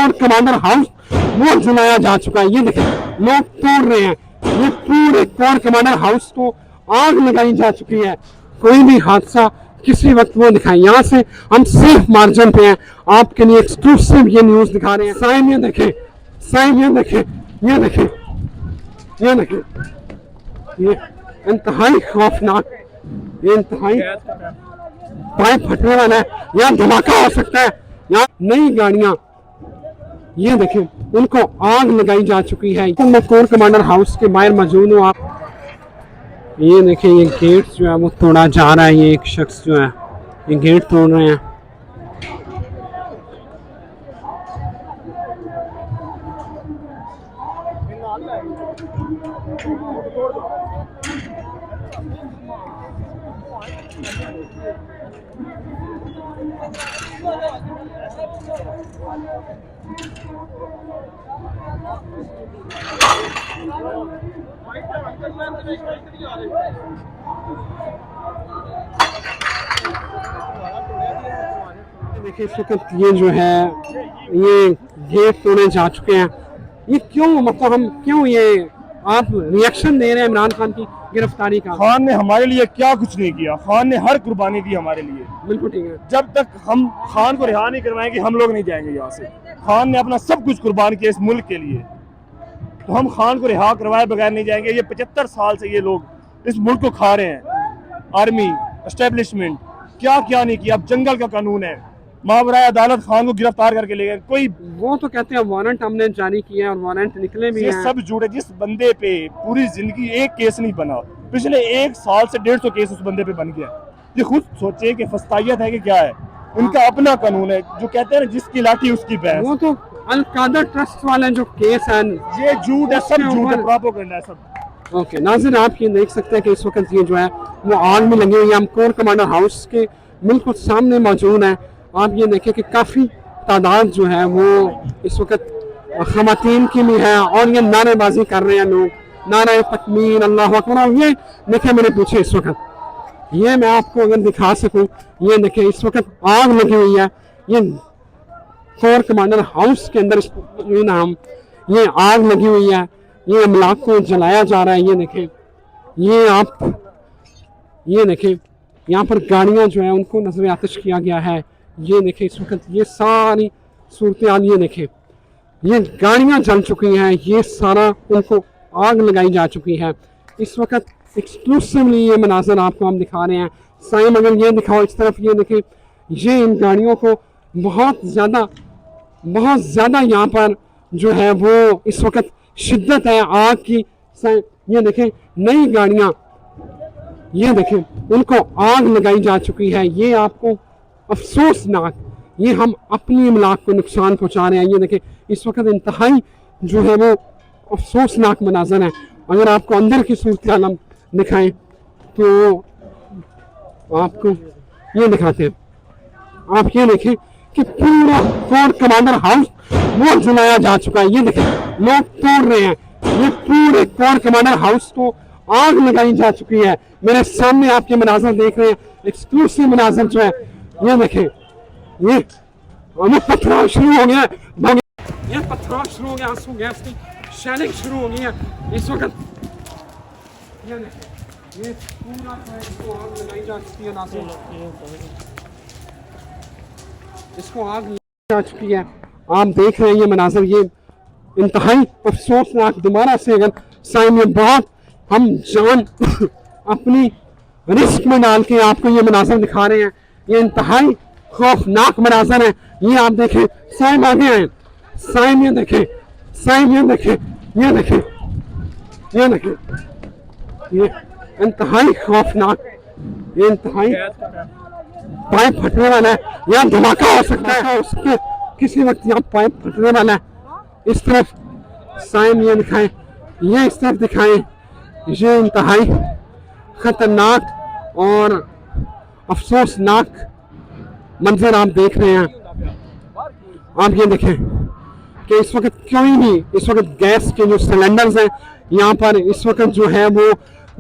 Core commander house वो जलाया जा चुका है। ये देखें लोग तोड़ रहे हैं, ये पूरे कोर कमांडर हाउस को आग लगाई जा चुकी है। कोई भी हादसा किसी वक्त वो दिखाए। यहाँ से हम सेफ मार्जिन पे हैं, आपके लिए एक्सक्लूसिव ये न्यूज दिखा रहे हैं। साइम ये देखें, साइम ये देखें, ये देखें, ये देखें, ये इंतहाई खौफनाक, ये इंतहाई पाइप फटने वाला है, यहाँ धमाका हो सकता है। यहाँ नई गाड़ियां ये देखें उनको आग लगाई जा चुकी है। मैं कोर कमांडर हाउस के बाहर मौजूद हूँ। आप ये देखें ये गेट जो है वो तोड़ा जा रहा है। ये एक शख्स जो है ये गेट तोड़ रहे हैं। देखिए इस वक्त ये जो है ये गेट तोड़े जा चुके हैं। ये क्यों, मतलब हम क्यों ये आप रिएक्शन दे रहे हैं इमरान खान की गिरफ्तारी का? खान ने हमारे लिए क्या कुछ नहीं किया। खान ने हर कुर्बानी दी हमारे लिए। बिल्कुल ठीक है। जब तक हम खान को रिहा नहीं करवाएंगे हम लोग नहीं जाएंगे यहाँ से। खान ने अपना सब कुछ कुर्बान किया इस मुल्क के लिए, तो हम खान को रिहा करवाए बगैर नहीं जाएंगे। ये 75 साल से ये लोग इस मुल्क को खा रहे हैं। आर्मी एस्टेब्लिशमेंट क्या क्या नहीं किया। अब जंगल का कानून है, मावराए अदालत खान को गिरफ्तार करके ले गए। कोई वो तो कहते हैं वारंट हमने जारी किया और वारंट निकले भी ये हैं। सब झूठ है। जिस बंदे पे पूरी जिंदगी एक केस नहीं बना, पिछले 1 साल से 150 केस उस बंदे पे बन गया। ये खुद सोचे कि फस्तायत है कि क्या है। इनका अपना कानून है, जो कहते हैं जिसकी लाठी उसकी भैंस। वो तो अल कादर ट्रस्ट वाले जो केस है ये झूठ है, सब झूठ है, प्रोपेगेंडा है सब। ओके नाज़रीन आप ये देख सकते हैं कि इस वक्त ये जो है वो आग में लगी हुई है। हम कोर कमांडर हाउस के बिल्कुल सामने मौजूद है। आप ये देखें कि काफ़ी तादाद जो है वो इस वक्त ख़वातीन की भी है और ये नारेबाजी कर रहे हैं लोग, नारे तकमीर अल्लाह अकबर। ये देखें मेरे पीछे इस वक्त, ये मैं आपको अगर दिखा सकूं, ये देखें इस वक्त आग लगी हुई है। ये कोर कमांडर हाउस के अंदर हम ये आग लगी हुई है, ये अमलाक को जलाया जा रहा है। ये देखें, ये आप ये देखें यहाँ पर गाड़ियाँ जो है उनको नजर आतिश किया गया है। ये देखें इस वक्त ये सारी सूरत हाल, ये देखें ये गाड़ियाँ जल चुकी हैं, ये सारा उनको आग लगाई जा चुकी है। इस वक्त एक्सक्लूसिवली ये मनाजर आपको हम दिखा रहे हैं। साइम अगर ये दिखाओ इस तरफ, ये देखें ये इन गाड़ियों को बहुत ज़्यादा यहाँ पर जो है वो इस वक्त शिद्दत है आग की। ये देखें नई गाड़ियाँ, ये देखें उनको आग लगाई जा चुकी है। ये आपको अफसोसनाक, ये हम अपनी इमलाक को नुकसान पहुँचा रहे हैं। ये देखें इस वक्त इंतहाई जो है वो अफसोसनाक मनाजर है। अगर आपको अंदर की सूरत हाल हम दिखाएं तो आपको ये दिखाते हैं। आप ये देखें कि पूरा कोर कमांडर हाउस वो जलाया जा चुका है। ये देखें लोग तोड़ रहे हैं, ये पूरे कोर कमांडर हाउस को आग लगाई जा चुकी है। मेरे सामने आप ये मनाजर देख रहे हैं, एक्सक्लूसिव मनाजर जो है। ये देखें ये पथराव शुरू हो गया, ये पथराव शुरू हो गया, आंसू गैस की शैलिंग शुरू हो गई है इस वक्त। ये देखें ये पूरा इसको आग लगाई जा चुकी है, इसको आग लगाई जा चुकी है। आप देख रहे हैं ये मनाजर, ये इंतहाई अफसोसनाक। दोबारा से अगर साइम ये बात हम जान अपनी रिस्क में डाल के आपको ये मनाजर दिखा रहे हैं, ये इंतहाई खौफनाक मनाजर है। ये आप देखें साइम आगे आए, साइम ये देखें, साइम ये देखें, ये देखें, ये देखें, ये इंतहाई खौफनाक, ये इंतहाई पाइप फटने वाला है, यहाँ धमाका हो सकता है उसके किसी वक्त, यहाँ पाइप फटने वाला है। इस तरफ साइम ये दिखाएं, ये इस तरफ दिखाएं। ये इंतहाई खतरनाक और अफसोसनाक मंजर आप देख रहे हैं। आप ये देखें कि इस वक्त कोई भी, इस वक्त गैस के जो सिलेंडर्स हैं यहाँ पर, इस वक्त जो है वो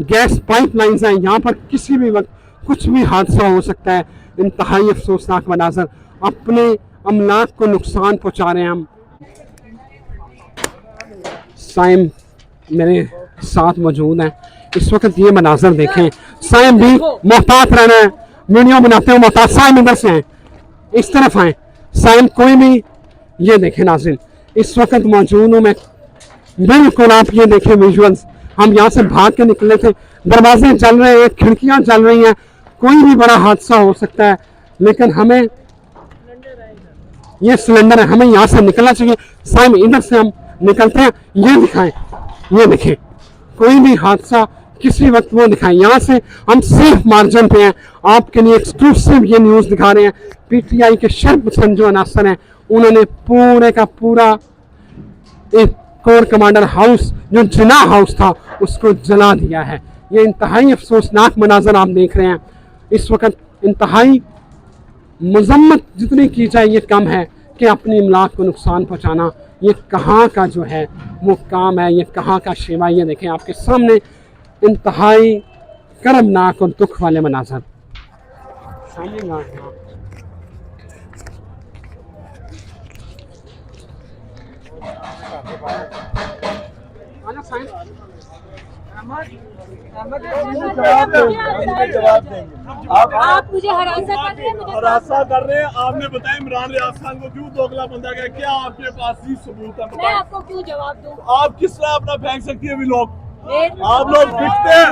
गैस पाइपलाइंस हैं, यहाँ पर किसी भी वक्त कुछ भी हादसा हो सकता है। इंतहाई अफसोसनाक मनाजर, अपने अमलाक को नुकसान पहुँचा रहे हैं हम। साइम मेरे साथ मौजूद हैं। इस वक्त ये मनाजर देखें, साइम भी मोहतात रहना है, वीडियो बनाते हुए मोहतात। साइम इधर से आए, इस तरफ आए साइम, कोई भी। ये देखें नाज़रीन, इस वक्त मौजूद हूँ मैं, बिल्कुल आप ये देखें विजुअल्स। हम यहाँ से भाग के निकले थे, दरवाजे चल रहे हैं, खिड़कियाँ चल रही हैं, कोई भी बड़ा हादसा हो सकता है, लेकिन हमें ये सिलेंडर है, हमें यहाँ से निकलना चाहिए। साइम इधर से हम निकलते हैं, ये दिखाएं, ये देखें, कोई भी हादसा किसी वक्त वो दिखाएं। यहाँ से हम सेफ मार्जिन पे हैं, आपके लिए एक्सक्लूसिव ये न्यूज़ दिखा रहे हैं। पीटीआई के शर्पसंद जो अनासर हैं, उन्होंने पूरे का पूरा एक कोर कमांडर हाउस जो जिना हाउस था उसको जला दिया है। ये इंतहाई अफसोसनाक मनाजर आप देख रहे हैं इस वक्त। इंतहाई मजम्मत जितनी की जाए ये कम है कि अपनी इमलाक को नुकसान पहुंचाना ये कहाँ का जो है वो काम है, ये कहाँ का शेवा। ये देखें आपके सामने इंतहाई कर्मनाक और दुख वाले मनाजर। आप मुझे हरासा कर रहे हैं, हरासा कर रहे हैं। आपने बताया इमरान रियाज खान को क्यों दोगला बंदा गया, क्या आपके पास ही सबूत है? मैं आपको क्यों जवाब दूं? आप किस तरह अपना फेंक सकती है? भी लोग आप लोग दिखते हैं,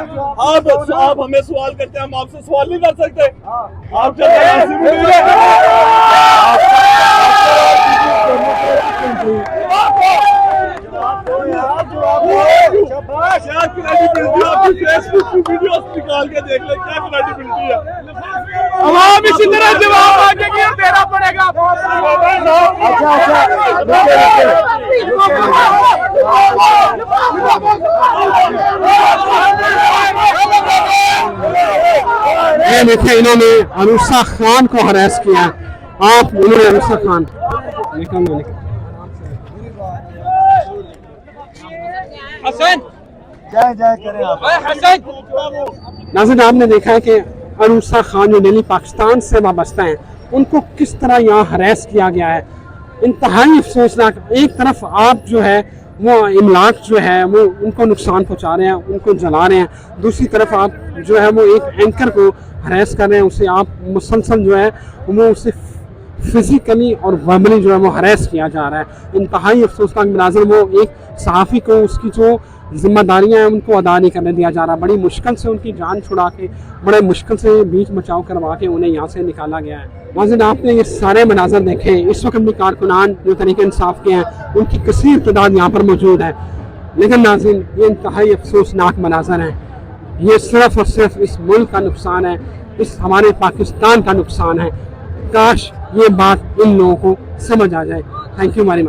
आप हमें सवाल करते हैं, हम आपसे सवाल नहीं कर सकते। आप फेसबुक की वीडियोस निकाल के देख ले, क्या क्रेडिबिलिटी है। आवाम इसी तरह जवाब मांगेगी, देना पड़ेगा। ये देखिए, इन्होंने अनुषा खान को हरास किया। आप उन्होंने अनुषा खान निकल हसन जय करें आप। हसन नाज़रीन, आपने देखा है कि अनुषा खान जो दिल्ली पाकिस्तान से वाबस्ता हैं, उनको किस तरह यहाँ हरास किया गया है। इंतहाई अफसोसनाक। एक तरफ आप जो है वो इमलाक जो है वो उनको नुकसान पहुँचा रहे हैं, उनको जला रहे हैं, दूसरी तरफ आप जो है वो एक एंकर को हरास कर रहे हैं, उसे आप मुसलसल जो है वो उसे फिजिकली और वर्बली जो है वो हरास किया जा रहा है। इंतहाई अफसोसनाक मनाज़र। वो एक सहाफ़ी को उसकी जो जिम्मेदारियां हैं उनको अदा नहीं करने दिया जा रहा। बड़ी मुश्किल से उनकी जान छुड़ा के, बड़े मुश्किल से बीच बचाव करवा के उन्हें यहाँ से निकाला गया है। नाज़रीन, आपने ये सारे मनाज़र देखे। इस वक्त भी कारकुनान जो तरीके इंसाफ के हैं उनकी कसीर तादाद यहाँ पर मौजूद है, लेकिन नाज़रीन ये इंतहाई अफसोसनाक मनाज़र हैं। ये सिर्फ़ और सिर्फ इस मुल्क का नुकसान है, इस हमारे पाकिस्तान का नुकसान है। काश ये बात इन लोगों को समझ आ जाए। Thank you very much.